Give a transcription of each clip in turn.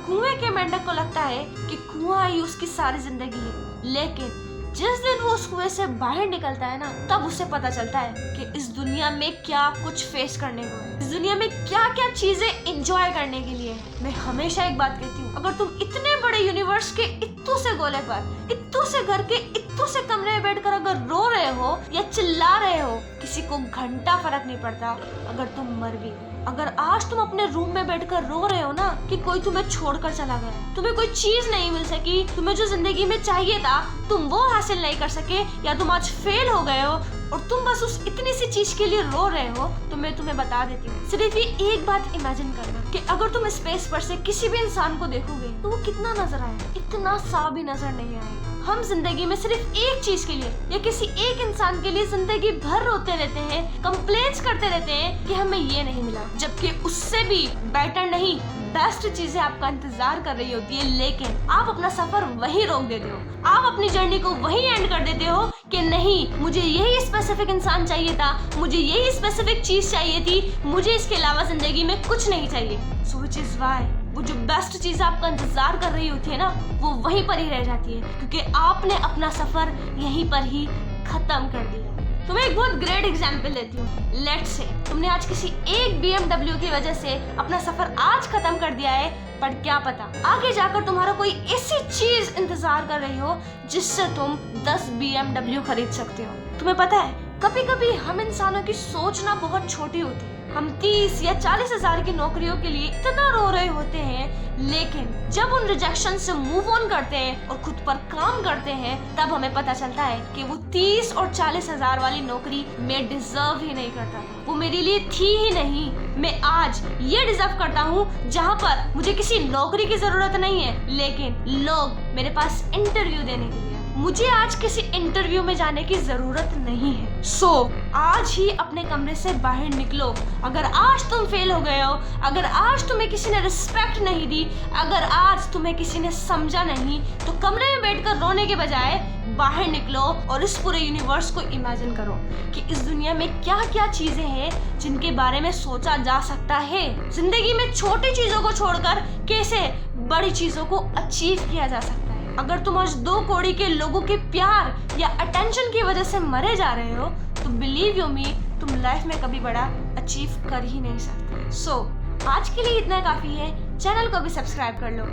कुएं के मेंढक को लगता है कि कुआं ही उसकी सारी जिंदगी है, लेकिन जिस दिन वो उस कुएं से बाहर निकलता है ना, तब उसे पता चलता है कि इस दुनिया में क्या कुछ फेस करने को है, इस दुनिया में क्या क्या चीजें एंजॉय करने के लिए है। मैं हमेशा एक बात कहती हूँ, अगर तुम इतने बड़े यूनिवर्स के इत्तू से गोले पर, इत्तू से घर के इत्तू से कमरे में बैठकर अगर रो रहे हो या चिल्ला रहे हो, किसी को घंटा फर्क नहीं पड़ता अगर तुम मर भी गए। अगर आज तुम अपने रूम में बैठकर रो रहे हो ना कि कोई तुम्हें छोड़कर चला गया, तुम्हें कोई चीज नहीं मिल सकी, तुम्हें जो जिंदगी में चाहिए था तुम वो हासिल नहीं कर सके, या तुम आज फेल हो गए हो और तुम बस उस इतनी सी चीज के लिए रो रहे हो, तो मैं तुम्हें बता देती हूँ, सिर्फ ये एक बात इमेजिन करना कि अगर तुम स्पेस पर से किसी भी इंसान को देखोगे तो वो कितना नजर आए, इतना सा भी नजर नहीं आए। हम जिंदगी में सिर्फ एक चीज के लिए या किसी एक इंसान के लिए जिंदगी भर रोते रहते हैं, कंप्लेंट्स करते रहते हैं कि हमें ये नहीं मिला, जबकि उससे भी बेटर नहीं बेस्ट चीजें आपका इंतजार कर रही होती है, लेकिन आप अपना सफर वहीं रोक देते हो, आप अपनी जर्नी को वहीं एंड कर देते हो कि नहीं, मुझे यही स्पेसिफिक इंसान चाहिए था, मुझे यही स्पेसिफिक चीज चाहिए थी, मुझे इसके अलावा जिंदगी में कुछ नहीं चाहिए। सो व्हिच इज व्हाई वो जो बेस्ट चीज आपका इंतजार कर रही होती है ना, वो वहीं पर ही रह जाती है, क्योंकि आपने अपना सफर यहीं पर ही खत्म कर दिया। तुम्हें एक बहुत ग्रेट एग्जांपल देती हूँ। लेट्स से तुमने आज किसी एक BMW की वजह से अपना सफर आज खत्म कर दिया है, पर क्या पता आगे जाकर तुम्हारा कोई ऐसी चीज इंतजार कर रही हो जिससे तुम 10 BMW खरीद सकते हो। तुम्हें पता है, कभी कभी हम इंसानों की सोच ना बहुत छोटी होती है। हम 30 या 40 हजार की नौकरियों के लिए इतना रो रहे होते हैं, लेकिन जब उन रिजेक्शन से मूव ऑन करते हैं और खुद पर काम करते हैं, तब हमें पता चलता है कि वो 30 और 40 हजार वाली नौकरी मैं डिजर्व ही नहीं करता था, वो मेरे लिए थी ही नहीं। मैं आज ये डिजर्व करता हूँ जहाँ पर मुझे किसी नौकरी की जरूरत नहीं है, लेकिन लोग मेरे पास इंटरव्यू देने के लिए, मुझे आज किसी इंटरव्यू में जाने की जरूरत नहीं है। सो आज ही अपने कमरे से बाहर निकलो। अगर आज तुम फेल हो गए हो, अगर आज तुम्हें किसी ने रिस्पेक्ट नहीं दी, अगर आज तुम्हें किसी ने समझा नहीं, तो कमरे में बैठकर रोने के बजाय बाहर निकलो और इस पूरे यूनिवर्स को इमेजिन करो कि इस दुनिया में क्या क्या चीजें हैं जिनके बारे में सोचा जा सकता है। जिंदगी में छोटी चीजों को छोड़कर कैसे बड़ी चीजों को अचीव किया जा सकता है। अगर तुम आज 2 कौड़ी के लोगों के प्यार या अटेंशन की वजह से मरे जा रहे हो, तो बिलीव यू मी, तुम लाइफ में कभी बड़ा अचीव कर ही नहीं सकते। सो आज के लिए इतना काफी है, चैनल को भी सब्सक्राइब कर लो।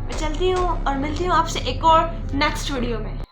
मैं चलती हूँ और मिलती हूँ आपसे एक और नेक्स्ट वीडियो में।